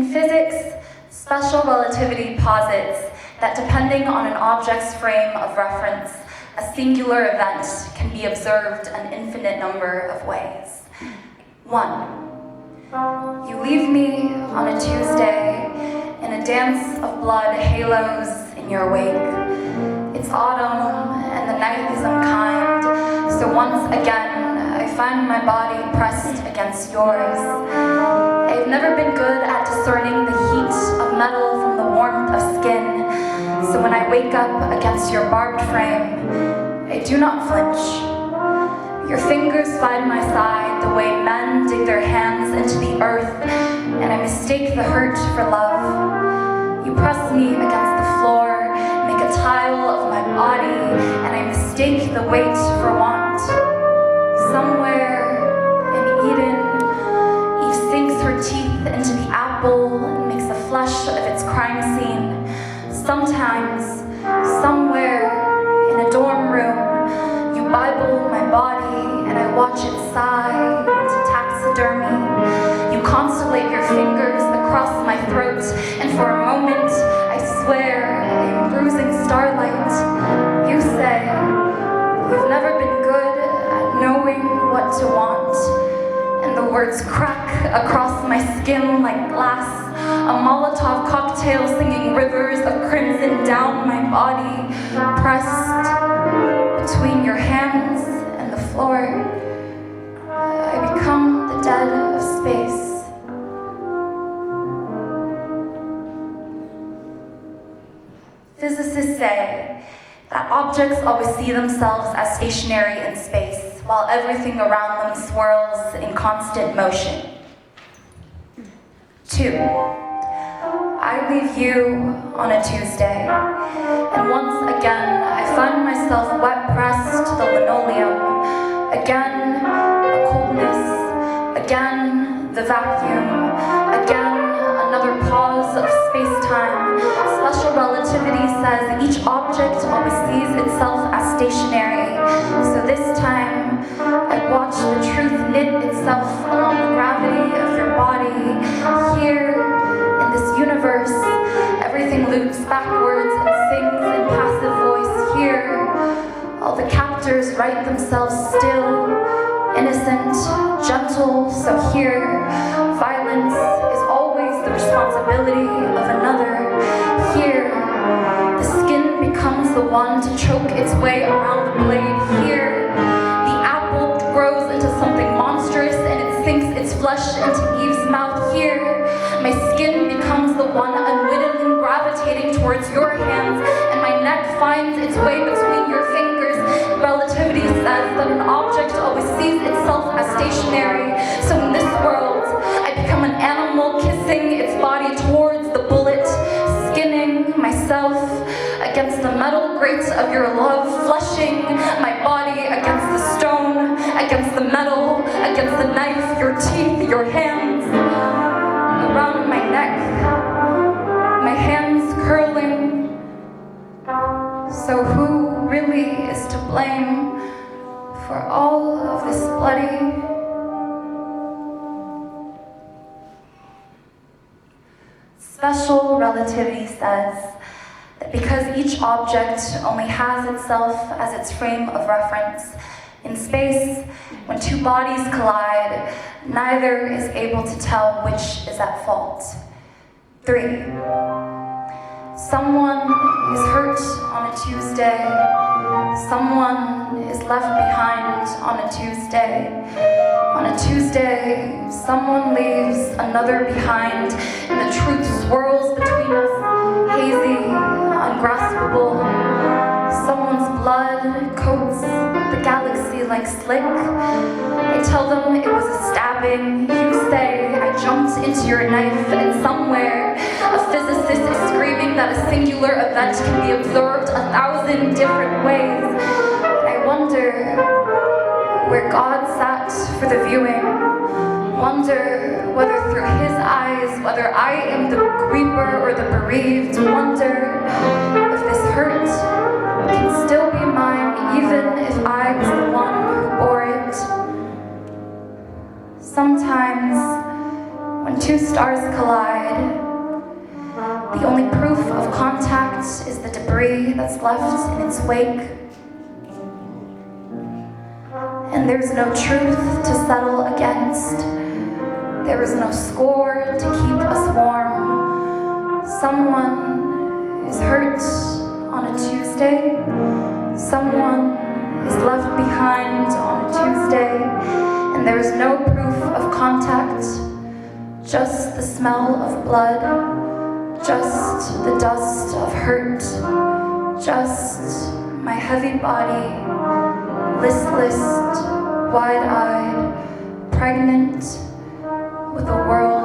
In physics, special relativity posits that depending on an object's frame of reference, a singular event can be observed an infinite number of ways. 1. You leave me on a Tuesday in a dance of blood halos in your wake. It's autumn and the night is unkind, so once again I find my body pressed against yours. I've never been good at discerning the heat of metal from the warmth of skin, so when I wake up against your barbed frame, I do not flinch. Your fingers find my side the way men dig their hands into the earth, and I mistake the hurt for love. You press me against the floor, make a tile of my body, and I mistake the weight for want. Somewhere in Eden, Eve sinks her teeth into the apple and makes a flesh of its crime scene. Sometimes, somewhere in a dorm room, you Bible my body and I watch it sigh into taxidermy. You constellate your fingers across my throat, and for a moment, I swear I am bruising starlight. You say, you've never been good at knowing what to want, and the words crack across my skin like glass, a Molotov cocktail singing rivers of crimson down my body, pressed between your hands and the floor. I become the dead of space. Physicists say that objects always see themselves as stationary in space, while everything around them swirls in constant motion. 2. I leave you on a Tuesday, and once again I find myself wet-pressed to the linoleum. Again, a coldness. Again, the vacuum. Again, another pause of space-time. Special relativity says each object always sees itself as stationary. So this time, I watch the truth knit itself along the gravity of your body. Here, in this universe, everything loops backwards and sings in passive voice. Here, all the captors write themselves still, innocent, gentle. So here, violence is always the responsibility of another. Here, the skin becomes the one to choke its way around the blade. Here, the apple grows into something monstrous and it sinks its flesh into Eve's mouth. Here, my skin becomes the one unwittingly gravitating towards your hands, and my neck finds its way between your fingers. Relativity says that an object always sees itself as stationary. So in this world, I become an animal kissing its body towards the bullet, skinning myself against the metal grate of your love, fleshing my body against the stone, against the metal, against the knife, your teeth, your hands, around my neck, my hands curling. So who really is to blame for all of this bloody? Special relativity says that because each object only has itself as its frame of reference, in space, when two bodies collide, neither is able to tell which is at fault. 3. Someone is hurt on a Tuesday. Someone is left behind on a Tuesday. On a Tuesday, someone leaves another behind, and the truth swirls between us, hazy, ungraspable. Someone's blood coats the galaxy like slick. I tell them it was a stabbing. You say I jumped into your knife, and somewhere a physicist is screaming that a singular event can be observed 1,000 different ways. I wonder where God sat for the viewing. Wonder whether through his eyes, whether I am the griever or the bereaved. Wonder if this hurt can still be mine, even if I was the one who bore it. Sometimes, when two stars collide. The only proof of contact is the debris that's left in its wake. And there's no truth to settle against. There is no score to keep us warm. Someone is hurt on a Tuesday. Someone is left behind on a Tuesday. And there is no proof of contact, just the smell of blood, just the dust of hurt, just my heavy body, listless, wide-eyed, pregnant with a world